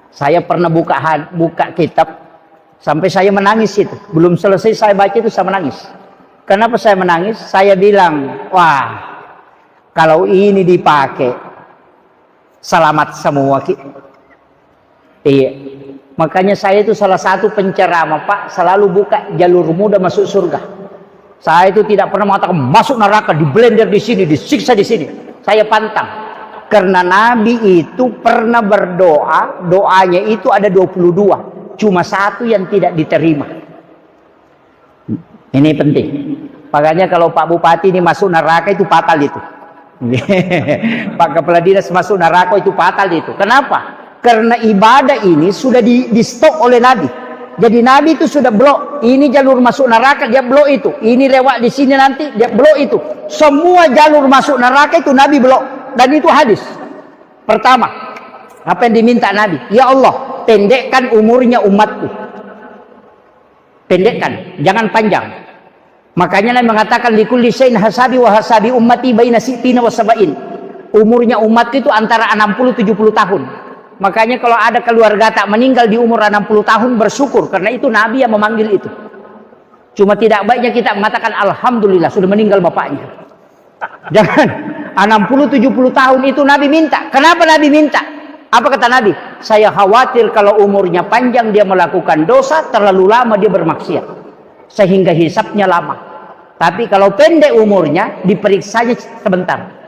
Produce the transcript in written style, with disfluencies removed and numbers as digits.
Saya pernah buka kitab sampai saya menangis itu. Belum selesai saya baca itu saya menangis. Kenapa saya menangis? Saya bilang, wah, kalau ini dipakai selamat semua. Iya. Makanya saya itu salah satu penceramah, Pak, selalu buka jalur muda masuk surga. Saya itu tidak pernah mengatakan masuk neraka, di blender di sini, disiksa di sini. Saya pantang. Karena Nabi itu pernah berdoa, doanya itu ada 22. Cuma satu yang tidak diterima. Ini penting. Makanya kalau Pak Bupati ini masuk neraka itu fatal itu. Pak Kepala Dinas masuk neraka itu fatal itu. Kenapa? Karena ibadah ini sudah di stop oleh Nabi. Jadi Nabi itu sudah blok. Ini jalur masuk neraka, dia blok itu. Ini lewat di sini nanti, dia blok itu. Semua jalur masuk neraka itu Nabi blok. Dan itu hadis. Pertama, apa yang diminta Nabi? Ya Allah, pendekkan umurnya umatku. Pendekkan, jangan panjang. Makanya Nabi mengatakan likulli syai'in hasabi wa hasabi ummati baina sittina wa sab'in. Umurnya umatku itu antara 60-70 tahun. Makanya kalau ada keluarga tak meninggal di umur 60 tahun bersyukur karena itu Nabi yang memanggil itu. Cuma tidak baiknya kita mengatakan alhamdulillah sudah meninggal bapaknya. Jangan 60-70 tahun itu Nabi minta. Kenapa Nabi minta? Apa kata Nabi? Saya khawatir kalau umurnya panjang dia melakukan dosa, terlalu lama dia bermaksiat. Sehingga hisapnya lama. Tapi kalau pendek umurnya, diperiksanya sebentar.